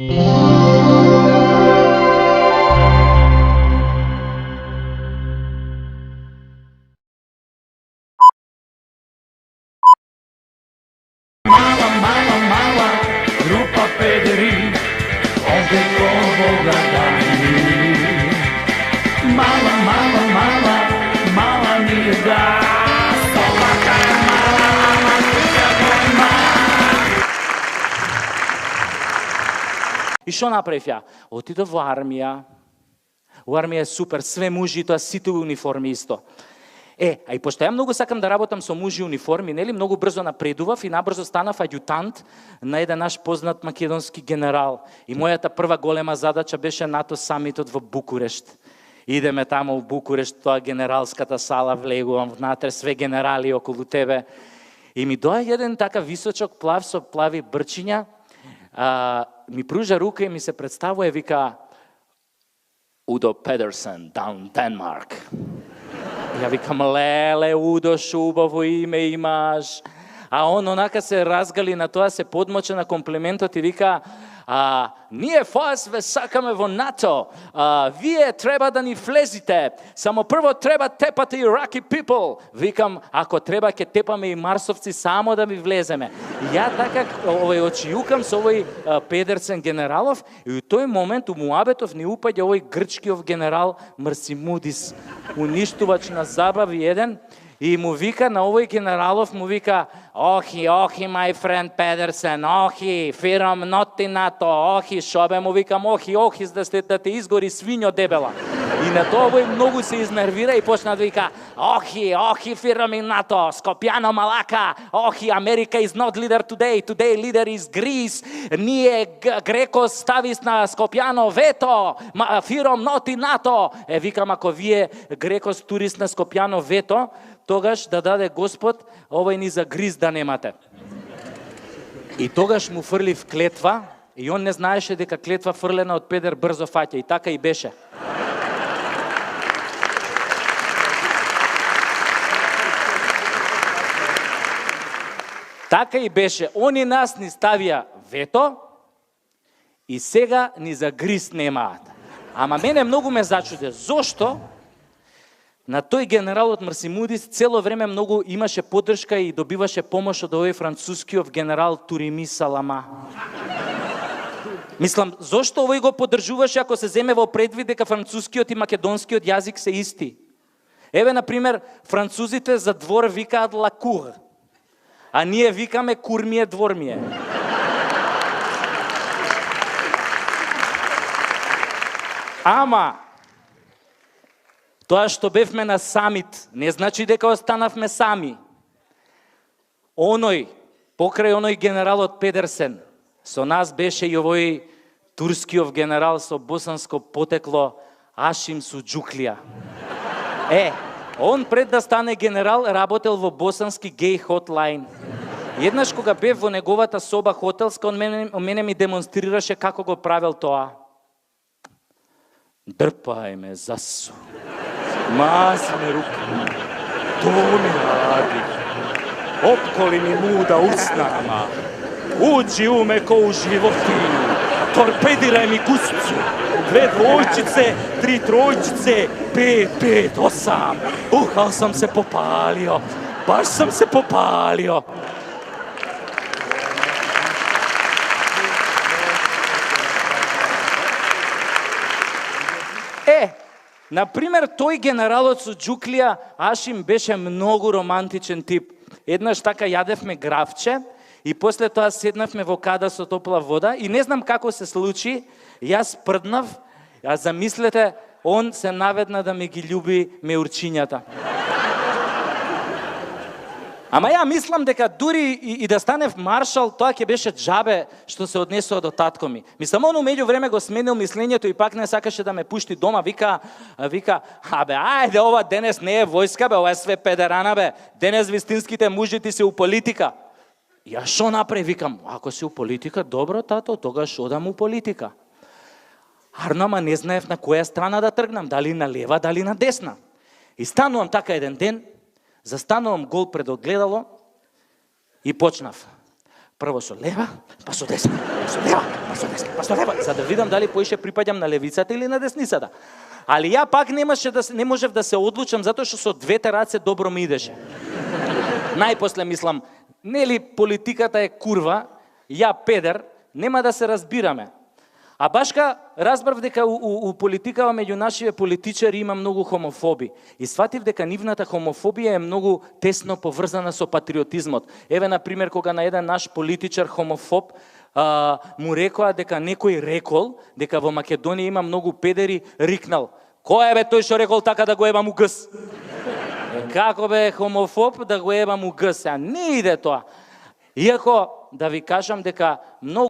Grupa pederi, ovdje ovoga dani. Mala, mala, mala, mala nije da. Sobaka je mala, ama kuća doma. И што направив ја? Отидов во армија. У армија е супер, све мужи, тоа сите униформи исто. А и пошто ја многу сакам да работам со мужи униформи, нели, многу брзо напредував и набрзо станав аѓутант на еден наш познат македонски генерал. И мојата прва голема задача беше НАТО самитот во Букурешт. Идеме тамо во Букурешт, тоа генералската сала, влегувам внатре, све генерали околу тебе. И ми доаѓа еден така височок плав со плави брчиња, ми пружа рука и ми се представува и вика Удо Педерсен, down Denmark. Ја викам, леле, Удо, шубаво име имаш. А он онака се разгали на тоа, се подмоча на комплиментот и вика, ние вас ве сакаме во НАТО, вие треба да ни влезите, само прво треба тепате Iraqi people. Викам, ако треба ќе тепаме и марсовци само да ми влеземе. И ја така очиукам со овој Педерсен генералов и у тој момент у муабетов ни упаѓа овој грчкиов генерал Марсимудис, уништувач на забави еден. И му вика на овој генералов, му вика, охи, my friend Педерсен, охи, фирам not in НАТО, охи, шобе, му викам, охи, да те изгори свињо дебела. И на тоа овој многу се изнервира и почна да вика, охи, фирам in НАТО, Скопјано малака, охи, Америка is not leader today leader is Greece, ние Греко стави на Скопјано вето, фирам not in НАТО. Викам, ако вие Греко турист на Скопјано вето, тогаш да даде Господ, овој ни за гриз да немате. И тогаш му фрлив клетва, и он не знаеше дека клетва фрлена од педер брзо фаќа, и така и беше. Така и беше. Они нас ни ставија вето, и сега ни за гриз немаат. Ама мене многу ме зачуде. Зошто? На тој генералот Марсимудис цело време многу имаше поддршка и добиваше помош од овој францускиот генерал Турими Салама. Мислам, зошто овој го поддржуваше ако се земе во предвид дека францускиот и македонскиот јазик се исти? Еве, например, французите за двор викаат ла кур, а ние викаме курмие двормие. Ама тоа што бевме на самит, не значи дека останавме сами. Покрај оној генералот Педерсен, со нас беше и овој турскиот генерал со босанско потекло Ашим Суџуклија. Он пред да стане генерал работел во босански гей хотлайн. Еднаш кога бев во неговата соба хотелска, он мене ми демонстрираше како го правел тоа. Дрпај ме, засу. Мазне руки, to mi radi, opkoli mi muda usnama, uđi u me ko u životinju, torpediraj mi guscu, 2 dvojčice, 3 trojčice, 5, 5, 8, ali sam se popalio, baš sam se popalio. Например, тој генералот со Џуклија, Ашим, беше многу романтичен тип. Еднаш така јадевме гравче и после тоа седнавме во када со топла вода и не знам како се случи, јас прднав, а замислете, он се наведна да ми ги љуби меурчињата. Ама ја мислам дека дури и да станев маршал, тоа ќе беше џабе што се однесува до татко ми. Мислам, он меѓу време го сменил мислењето и пак не сакаше да ме пушти дома. Вика, ајде, ова денес не е војска, бе, ова е све педерана, бе. Денес вистинските мужи ти се у политика. Ја шо направи? Викам, ако си у политика, добро, тато, тогаш одам у политика. Арно, ама не знаев на која страна да тргнам, дали на лева, дали на десна. И станувам така еден ден, застанувам гол пред огледало и почнав. Прво со лева, па со десна, па со лева, па со десна, па со лева, за да видам дали поише припаѓам на левицата или на десницата. Али ја пак не можев да се одлучам затоа што со двете раце добро ми идеше. Најпосле мислам, нели политиката е курва, ја педер, нема да се разбираме. А башка разбрав дека у политикава меѓу нашите политичари има многу хомофоби. И сватив дека нивната хомофобија е многу тесно поврзана со патриотизмот. Еве, например, кога на еден наш политичар хомофоб му рекоа дека некој рекол, дека во Македонија има многу педери, рикнал: "Кој е бе тој што рекол така да го ебам у гс?" Како бе хомофоб да го ебам у гс? Не иде тоа. Иако да ви кажам дека многу